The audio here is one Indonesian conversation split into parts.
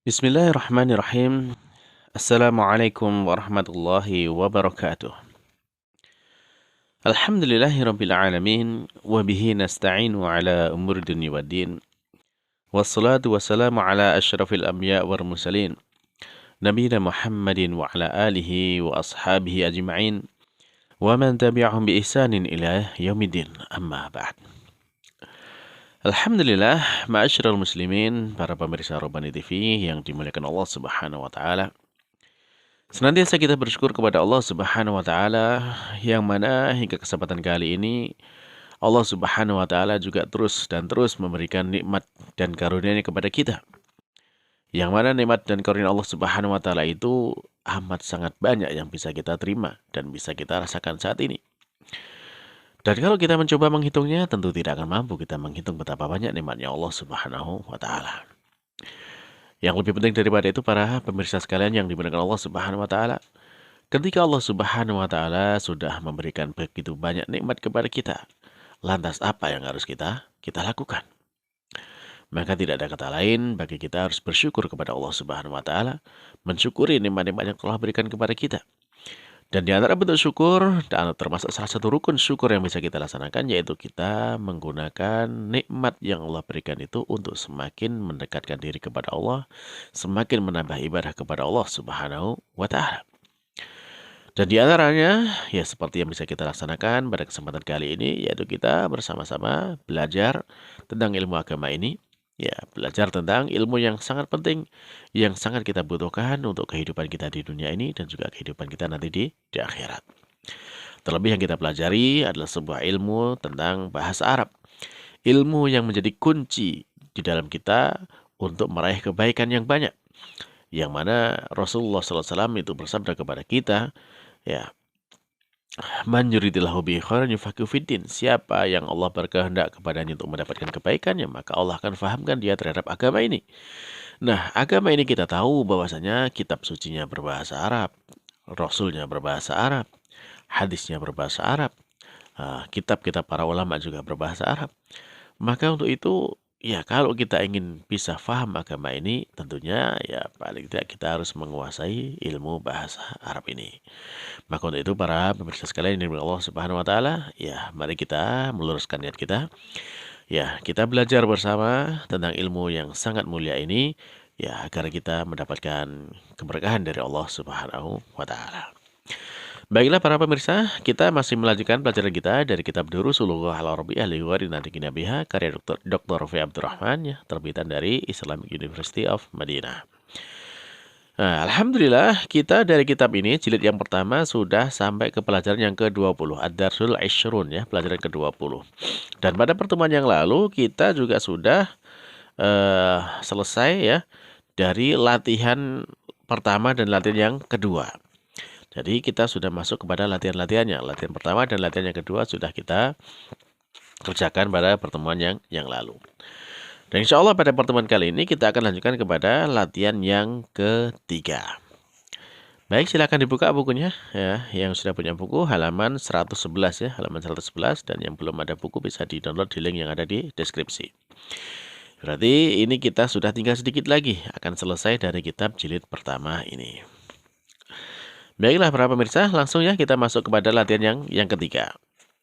Bismillahirrahmanirrahim. Assalamualaikum warahmatullahi wabarakatuh. Alhamdulillahirabbil alamin wa bihi nasta'inu ala umuri dunya waddin. Wassalatu wassalamu ala asyrafil anbiya wal mursalin. Nabiyina Muhammadin wa ala alihi wa ashabihi ajma'in. Wa man tabi'ahum bi ihsanin ila yaumiddin. Amma ba'd. Alhamdulillah, ma'asyiral muslimin, para pemirsa Robani TV yang dimuliakan Allah Subhanahu wa taala. Senantiasa kita bersyukur kepada Allah Subhanahu wa taala yang mana hingga kesempatan kali ini Allah Subhanahu wa taala juga terus dan terus memberikan nikmat dan karunia-Nya kepada kita. Yang mana nikmat dan karunia Allah Subhanahu wa taala itu amat sangat banyak yang bisa kita terima dan bisa kita rasakan saat ini. Dan kalau kita mencoba menghitungnya, tentu tidak akan mampu kita menghitung betapa banyak nikmatnya Allah Subhanahu wa taala. Yang lebih penting daripada itu, para pemirsa sekalian yang dimuliakan Allah Subhanahu wa taala, ketika Allah Subhanahu wa taala sudah memberikan begitu banyak nikmat kepada kita, lantas apa yang harus kita lakukan? Maka tidak ada kata lain bagi kita harus bersyukur kepada Allah Subhanahu wa taala, mensyukuri nikmat-nikmat yang telah berikan kepada kita. Dan di antara bentuk syukur, dan termasuk salah satu rukun syukur yang bisa kita laksanakan, yaitu kita menggunakan nikmat yang Allah berikan itu untuk semakin mendekatkan diri kepada Allah, semakin menambah ibadah kepada Allah Subhanahu wa taala. Dan di antaranya, ya seperti yang bisa kita laksanakan pada kesempatan kali ini, yaitu kita bersama-sama belajar tentang ilmu agama ini. Ya, belajar tentang ilmu yang sangat penting, yang sangat kita butuhkan untuk kehidupan kita di dunia ini dan juga kehidupan kita nanti di akhirat. Terlebih yang kita pelajari adalah sebuah ilmu tentang bahasa Arab. Ilmu yang menjadi kunci di dalam kita untuk meraih kebaikan yang banyak. Yang mana Rasulullah SAW itu bersabda kepada kita, ya, man yuridillahu bihi khairan yufaqihu fiddin. Siapa yang Allah berkehendak kepadanya untuk mendapatkan kebaikannya, maka Allah akan fahamkan dia terhadap agama ini. Nah, agama ini kita tahu bahwasanya kitab sucinya berbahasa Arab, Rasulnya berbahasa Arab, hadisnya berbahasa Arab, kitab-kitab para ulama juga berbahasa Arab. Maka untuk itu, ya kalau kita ingin bisa faham agama ini, tentunya ya paling tidak kita harus menguasai ilmu bahasa Arab ini. Maka untuk itu para pemirsa sekalian yang dimuliakan Allah Subhanahu wa taala, ya mari kita meluruskan niat kita. Ya, kita belajar bersama tentang ilmu yang sangat mulia ini, ya agar kita mendapatkan keberkahan dari Allah Subhanahu wa taala. Baiklah para pemirsa, kita masih melanjutkan pelajaran kita dari kitab Durusulullah al-Arabiyyah li Warinati Nabiha karya Dr. Rafi Abdurrahman, ya, terbitan dari Islamic University of Madinah. Nah, alhamdulillah kita dari kitab ini jilid yang pertama sudah sampai ke pelajaran yang ke-20, Ad-Darsul Ishrun, ya, pelajaran ke-20. Dan pada pertemuan yang lalu kita juga sudah selesai, ya, dari latihan pertama dan latihan yang kedua. Jadi kita sudah masuk kepada latihan-latihannya. Latihan pertama dan latihan yang kedua sudah kita kerjakan pada pertemuan yang lalu. Dan insya Allah pada pertemuan kali ini kita akan lanjutkan kepada latihan yang ketiga. Baik, silakan dibuka bukunya, ya. Yang sudah punya buku halaman 111, ya, halaman 111, dan yang belum ada buku bisa di-download di link yang ada di deskripsi. Berarti ini kita sudah tinggal sedikit lagi akan selesai dari kitab jilid pertama ini. Baiklah para pemirsa, langsung ya kita masuk kepada latihan yang ketiga.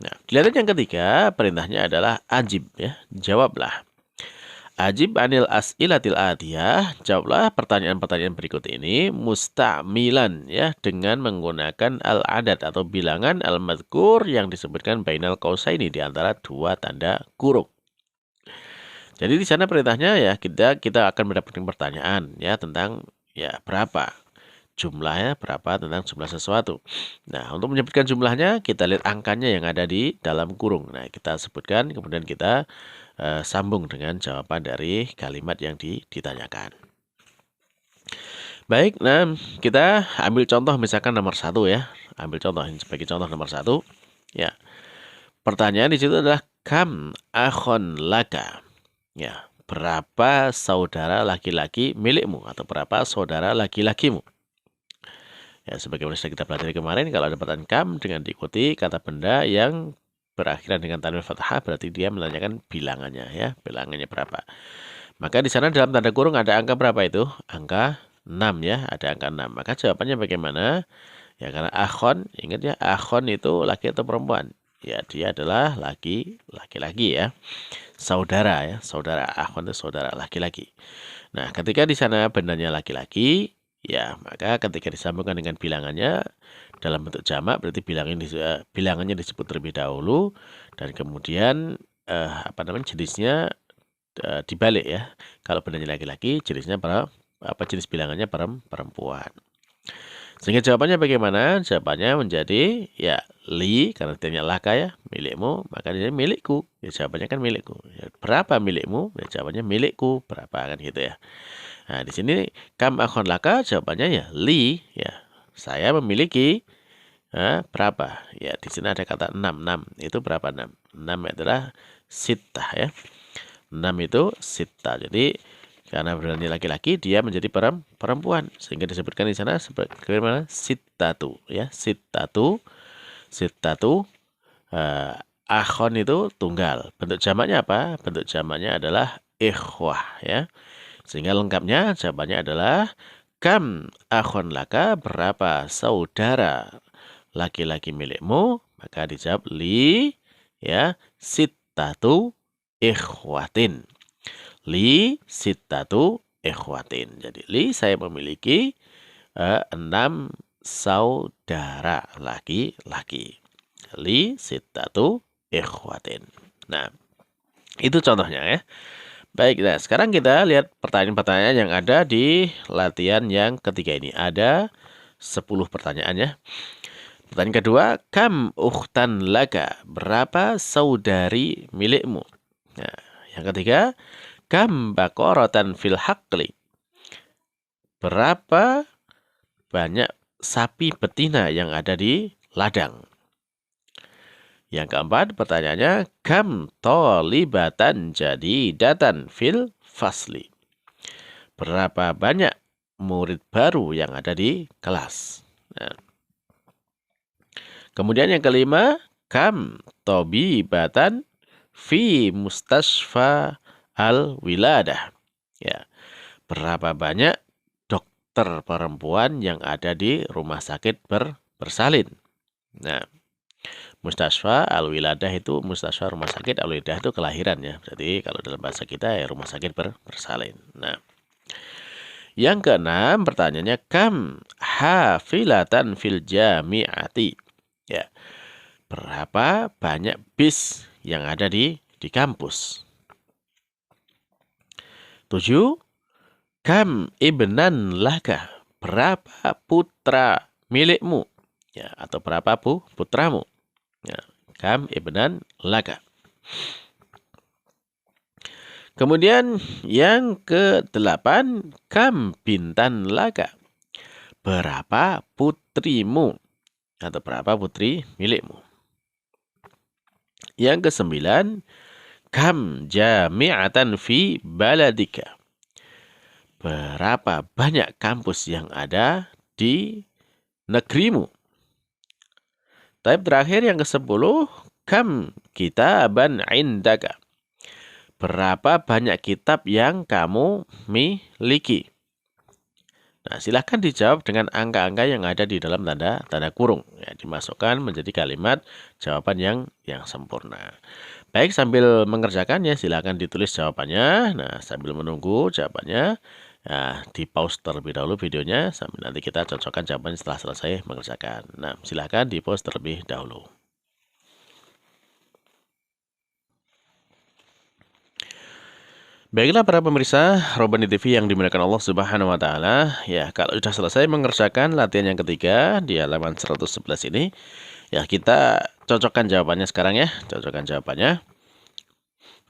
Nah, di latihan yang ketiga perintahnya adalah ajib, ya, jawablah. Ajib anil as'ilatil atiyah, jawablah pertanyaan-pertanyaan berikut ini musta'milan, ya, dengan menggunakan al-adad atau bilangan al-madhkur yang disebutkan bainal qausaini, di antara dua tanda kurung. Jadi di sana perintahnya, ya, kita akan mendapatkan pertanyaan, ya, tentang, ya, berapa jumlahnya, berapa tentang jumlah sesuatu. Nah, untuk menyebutkan jumlahnya, kita lihat angkanya yang ada di dalam kurung. Nah, kita sebutkan, kemudian kita sambung dengan jawaban dari kalimat yang ditanyakan. Baik, nah kita ambil contoh misalkan nomor 1, ya. Ambil contoh, ini sebagai contoh nomor 1. Ya, pertanyaan di situ adalah kam akhon laka. Ya, berapa saudara laki-laki milikmu atau berapa saudara laki-lakimu? Ya, sebagaimana sudah kita pelajari kemarin, kalau ada pertanyaan kam dengan diikuti kata benda yang berakhiran dengan tanwin fathah, berarti dia menanyakan bilangannya, ya, bilangannya berapa. Maka di sana dalam tanda kurung ada angka berapa itu? Angka 6 ya, ada angka 6. Maka jawabannya bagaimana? Ya karena akhon, ingat ya, akhon itu laki atau perempuan? Ya, dia adalah laki-laki ya. Saudara ya, saudara. Akhon itu saudara laki-laki. Nah, ketika di sana bendanya laki-laki, ya maka ketika disambungkan dengan bilangannya dalam bentuk jamak berarti bilangannya disebut terlebih dahulu dan kemudian jenisnya dibalik ya. Kalau bendanya laki-laki, jenisnya jenis bilangannya perempuan. Sehingga jawabannya bagaimana? Jawabannya menjadi ya li karena artinya laka ya, milikmu, maka dia milikku. Ya jawabannya kan milikku. Ya, berapa milikmu? Ya jawabannya milikku. Berapa kan gitu ya. Nah, di sini kam akhon laka jawabannya ya li ya. Saya memiliki berapa? Ya, di sini ada kata 6. Itu berapa 6? 6 adalah sitah ya. 6 itu sitah. Jadi karena berarti laki-laki dia menjadi perempuan sehingga disebutkan di sana bagaimana sittatu ya, sittatu akhon itu tunggal. Bentuk jamaknya apa? Bentuk jamaknya adalah ikhwah ya. Sehingga lengkapnya jawabannya adalah kam akhon laka, berapa saudara laki-laki milikmu? Maka dijawab li ya sittatu ikhwatin. Li sittatu ikhwatin. Jadi li saya memiliki 6 saudara laki-laki. Li sittatu ikhwatin. Nah, itu contohnya ya. Baik, nah sekarang kita lihat pertanyaan-pertanyaan yang ada di latihan yang ketiga ini. Ada 10 pertanyaan ya. Pertanyaan kedua, kam ukhtan laka, berapa saudari milikmu? Nah, yang ketiga, kam baqaratan fil haqli, berapa banyak sapi betina yang ada di ladang? Yang keempat pertanyaannya, kam tolibatan jadidatan fil fasli, berapa banyak murid baru yang ada di kelas? Nah. Kemudian yang kelima, kam tobibatan fi mustasfa al-wiladah. Ya, berapa banyak dokter perempuan yang ada di rumah sakit bersalin? Nah, mustasfa al-wiladah itu mustasfa rumah sakit, al-wiladah itu kelahiran ya. Jadi kalau dalam bahasa kita ya rumah sakit bersalin. Nah, yang keenam pertanyaannya, kam hafilatan fil jami'ati. Ya, berapa banyak bis yang ada di kampus? 7. Kam ibnan laka, berapa putra milikmu? Ya, atau berapa putramu? Ya, kam ibnan laka. Kemudian yang ke-8, kam bintan laka, berapa putrimu? Atau berapa putri milikmu? Yang ke-9, kam jami'atan fi baladika, berapa banyak kampus yang ada di negerimu? Tapi terakhir yang ke-10, kam kitaban indaka, berapa banyak kitab yang kamu miliki? Nah, silahkan dijawab dengan angka-angka yang ada di dalam tanda kurung. Ya, dimasukkan menjadi kalimat jawaban yang sempurna. Baik, sambil mengerjakan ya, silakan ditulis jawabannya. Nah, sambil menunggu jawabannya, ya, di pause terlebih dahulu videonya, sambil nanti kita cocokkan jawabannya setelah selesai mengerjakan. Nah, silakan di pause terlebih dahulu. Baiklah para pemirsa Robani TV yang dimuliakan Allah Subhanahu wa taala. Ya, kalau sudah selesai mengerjakan latihan yang ketiga di halaman 111 ini, ya kita cocokkan jawabannya sekarang ya. Cocokkan jawabannya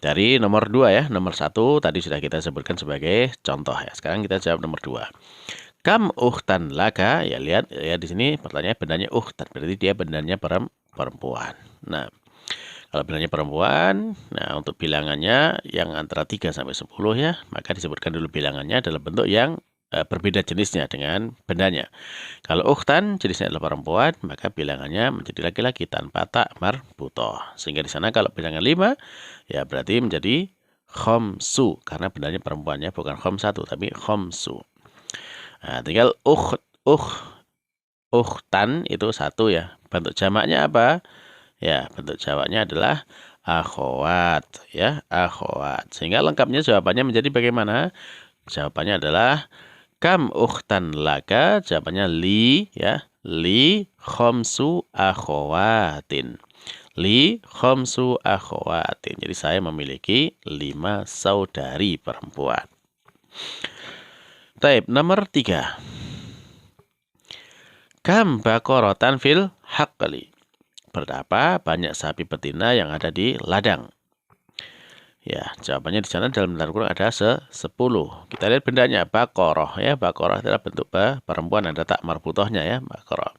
dari nomor 2 ya. Nomor 1 tadi sudah kita sebutkan sebagai contoh ya. Sekarang kita jawab nomor 2. Kam ukhtan laka, ya lihat ya di sini pertanyaannya bendanya ukhtan, berarti dia bendanya perempuan. Nah, kalau bendanya perempuan, nah untuk bilangannya yang antara 3 sampai 10 ya, maka disebutkan dulu bilangannya dalam bentuk yang berbeda jenisnya dengan bendanya. Kalau ukhtan jenisnya adalah perempuan, maka bilangannya menjadi laki-laki tanpa tak marbutoh. Sehingga di sana kalau bilangan 5, ya berarti menjadi Khomsu, karena benarnya perempuannya bukan khomsatu tapi khomsu. Nah, tinggal ukhtan itu satu ya. Bentuk jamaknya apa? Ya, bentuk jamaknya adalah akhwat ya, akhwat. Sehingga lengkapnya jawabannya menjadi bagaimana? Jawabannya adalah kam ukhtan laka, jawabannya li ya, li khomsu akhawatin. Li khomsu akhawatin. Jadi saya memiliki 5 saudari perempuan. Taib nomor 3. Kam baqaratan fil haqqli. Berapa banyak sapi betina yang ada di ladang? Ya, jawabannya di sana dalam tanda kurung ada 10. Kita lihat bendanya baqarah ya. Baqarah adalah bentuk perempuan, ada tak marbutohnya ya, baqarah.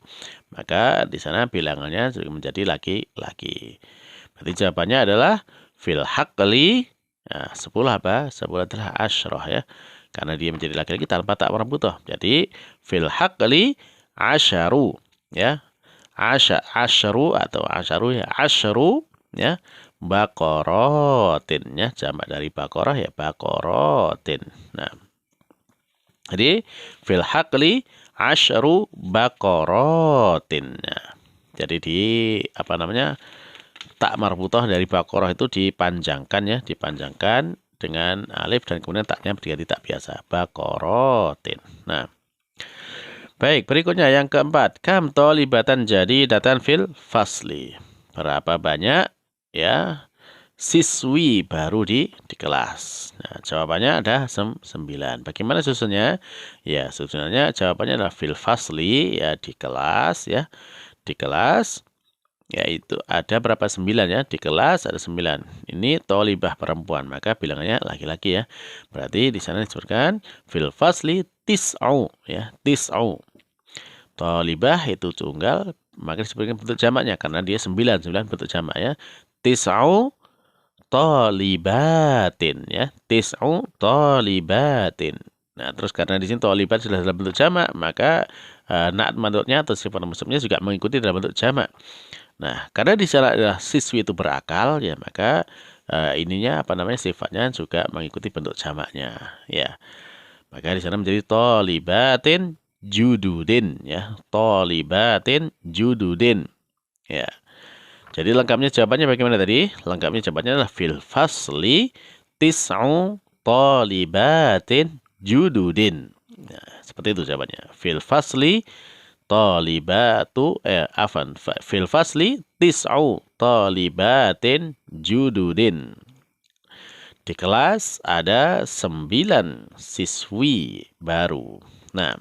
Maka di sana bilangannya juga menjadi laki-laki. Berarti jawabannya adalah fil haqqli. Nah, 10 apa? 10 adalah asyrah ya. Karena dia menjadi laki-laki tanpa tak marbutoh. Jadi fil haqqli asyaru ya. Asyru atau asyaru ya, asyru ya, baqaratin ya, jamak dari baqarah ya, baqaratin. Nah, jadi fil haqqli asyru baqaratin. Nah, jadi di apa namanya, tak marbuthah dari baqarah itu dipanjangkan ya, dipanjangkan dengan alif dan kemudian taknya diganti tak biasa, baqaratin. Nah, baik, berikutnya yang keempat. Kam tolibatan jadi datan fil fasli. Berapa banyak ya siswi baru di kelas? Nah, jawabannya ada 9. Bagaimana susunnya? Ya, susunannya jawabannya adalah fil fasli ya, di kelas ya. Di kelas yaitu ada berapa? 9 ya. Di kelas ada 9. Ini tolibah perempuan, maka bilangannya laki-laki ya. Berarti di sana disebutkan fil fasli tis'u ya, tis'u. Tolibah itu tunggal, maka disebutkan bentuk jamaknya karena dia 9 bentuk jamak ya. Tis'u tolibatin ya. Tis'u tolibatin. Nah, terus karena di sini tolibat sudah dalam bentuk jamak, maka naat manutnya atau sifat musyabahnya juga mengikuti dalam bentuk jamak. Nah, karena di sana adalah siswi itu berakal ya, maka ininya apa namanya, sifatnya juga mengikuti bentuk jamaknya ya. Maka di sana menjadi tolibatin jududin ya, tolibatin jududin ya. Jadi lengkapnya jawabannya bagaimana tadi? Lengkapnya jawabannya adalah fil fasli tis'u tolibatin jududin. Nah, seperti itu jawabannya. Fil fasli fil fasli tis'u tolibatin jududin. Di kelas ada 9 siswi baru. Nah,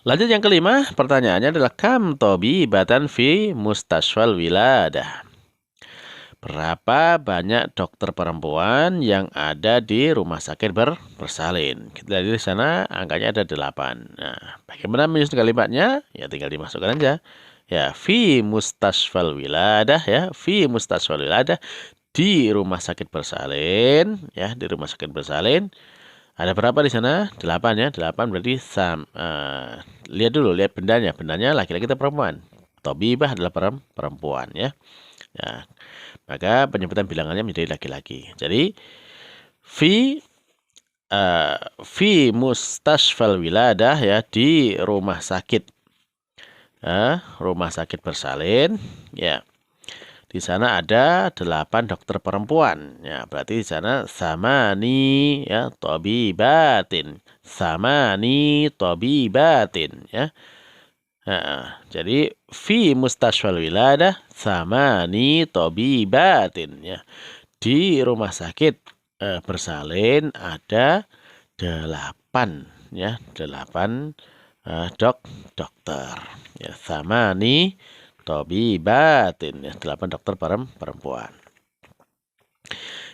lanjut yang kelima, pertanyaannya adalah kam tobibatan fi mustashfal wiladah. Berapa banyak dokter perempuan yang ada di rumah sakit bersalin? Kita lihat di sana angkanya ada 8. Nah, bagaimana menyusun kalimatnya? Ya tinggal dimasukkan aja. Ya, fi mustashfal wiladah ya, fi mustashfal wiladah, di rumah sakit bersalin ya, di rumah sakit bersalin. Ada berapa di sana? 8 ya. 8 berarti lihat dulu, lihat bendanya. Bendanya laki-laki atau perempuan? Tobibah adalah perempuan ya. Ya. Maka penyebutan bilangannya menjadi laki-laki. Jadi fi mustashfal wiladah ya, di rumah sakit. Rumah sakit bersalin ya. Di sana ada 8 dokter perempuan. Ya, berarti di sana samani ya, tobibatin. Samani tobibatin ya. Nah, jadi fi mustashfal wiladah samani tobibatin ya. Di rumah sakit bersalin ada 8 ya, 8 dokter. Ya, samani tobibatin ya, 8 dokter perempuan.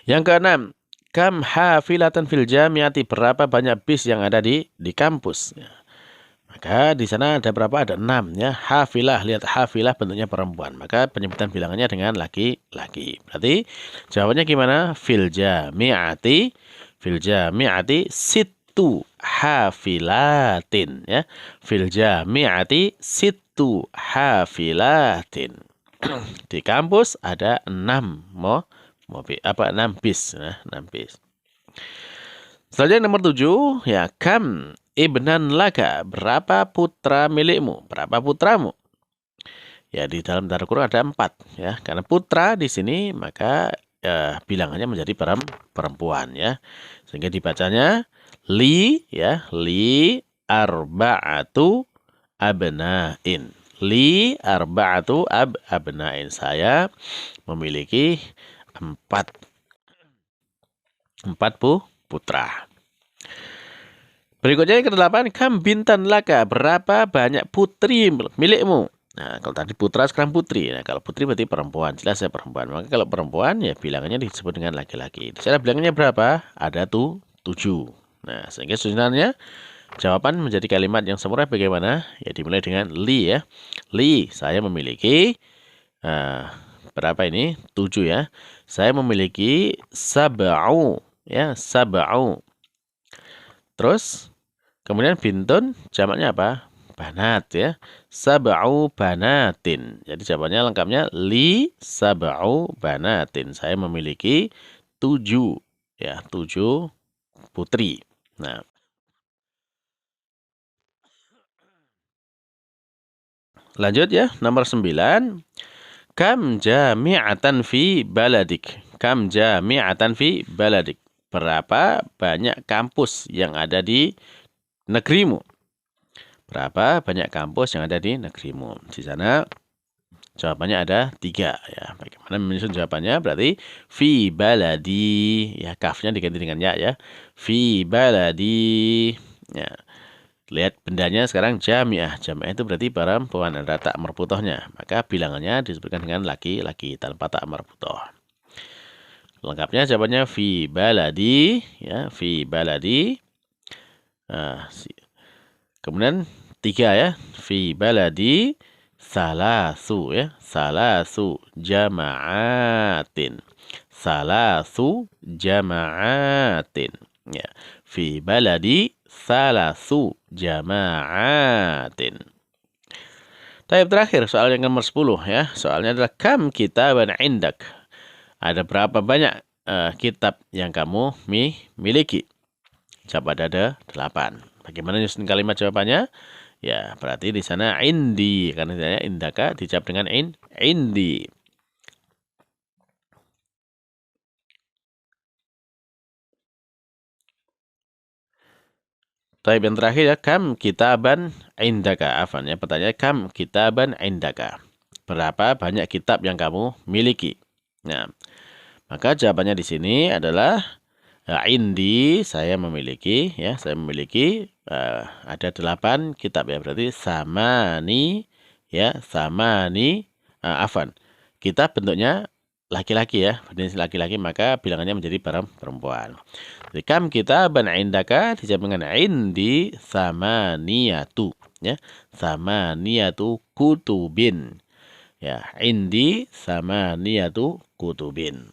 Yang keenam, kam hafilatan fil jamiati, berapa banyak bis yang ada di kampus ya. Maka di sana ada berapa? Ada 6 ya. Hafilah, lihat hafilah bentuknya perempuan. Maka penyebutan bilangannya dengan laki-laki. Berarti jawabannya gimana? Fil jamiati situ hafilatin ya. Fil jamiati situ hafilatin. Di kampus ada 6 nampis. Nah, nampis. Selanjutnya nomor 7, ya, kam ibnan laka, berapa putra milikmu, berapa putramu? Ya, di dalam tanda kurung ada 4, ya. Karena putra di sini maka bilangannya menjadi perempuan, ya. Sehingga dibacanya li, ya, li arba'atu abna'in. Li arba'atu abna'in. Saya memiliki 4 putra. Berikutnya yang ke-8, kam bintan laka, berapa banyak putri milikmu? Nah, kalau tadi putra sekarang putri. Nah, kalau putri berarti perempuan, jelas ya perempuan. Maka kalau perempuan ya bilangannya disebut dengan laki-laki. Di sana bilangannya berapa? Ada 7. Nah, sehingga susunannya jawaban menjadi kalimat yang sempurna bagaimana? Ya dimulai dengan li, ya. Li, saya memiliki berapa ini? 7, ya. Saya memiliki sab'u, ya, sab'u. Terus kemudian bintun jamaknya apa? Banat, ya. Sab'u banatin. Jadi jawabannya lengkapnya li sab'u banatin. Saya memiliki 7, ya, 7 putri. Nah, lanjut ya, nomor 9. Kam jami'atan fi baladik. Kam jami'atan fi baladik. Berapa banyak kampus yang ada di negerimu? Berapa banyak kampus yang ada di negerimu? Di sana jawabannya ada 3, ya. Bagaimana menyusun jawabannya? Berarti fi baladi, ya, kafnya diganti dengan ya. Fi baladi. Ya. Lihat bendanya sekarang jami'ah. Jami'ah itu berarti perempuan, ada tak marbutohnya. Maka bilangannya disebutkan dengan laki-laki tanpa tak marbutoh. Lengkapnya jawabannya fi baladi, ya, fi baladi. Nah, kemudian 3, ya, fi baladi salasu, ya, salasu jama'atin. Salasu jama'atin, ya. Fi baladi salasu jama'atin. Taib terakhir soal yang nomor 10, ya. Soalnya adalah kam kitaban indak. Ada berapa banyak kitab yang kamu miliki? Jawaban ada 8. Bagaimana nyusun kalimat jawabannya? Ya, berarti di sana indi, karena indaka dijawab dengan indi. Taib yang terakhir, ya, kam kitaban indaka. Afan, ya, pertanyaan kam kitaban indaka. Berapa banyak kitab yang kamu miliki? Nah, maka jawabannya di sini adalah indi, saya memiliki, ya, saya memiliki ada 8 kitab, ya, berarti samani, ya, samani, afan. Kitab bentuknya laki-laki, ya, jenis laki-laki, maka bilangannya menjadi perempuan. Jadi kam kitaban indaka dijawab dengan indi samaniyatu, ya, samaniyatu kutubin. Ya, indi samaniyatu kutubin.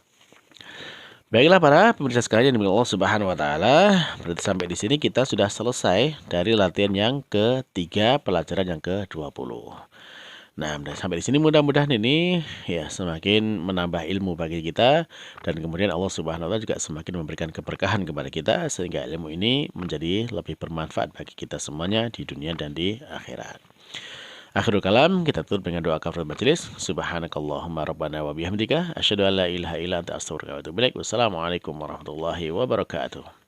Baiklah para pemirsa sekalian yang dimuliakan Allah Subhanahu wa taala, berarti sampai di sini kita sudah selesai dari latihan yang ke-3, pelajaran yang ke-20. Nah, sampai di sini mudah-mudahan ini ya semakin menambah ilmu bagi kita, dan kemudian Allah Subhanahu wa taala juga semakin memberikan keberkahan kepada kita sehingga ilmu ini menjadi lebih bermanfaat bagi kita semuanya di dunia dan di akhirat. Akhirul kalam, kita tutup dengan doa kafaratul majelis. Subhanakallahumma rabbana wa bihamdika asyhadu an la ilaha illa anta astaghfiruka wa atubu ilaik. Wassalamualaikum warahmatullahi wabarakatuh.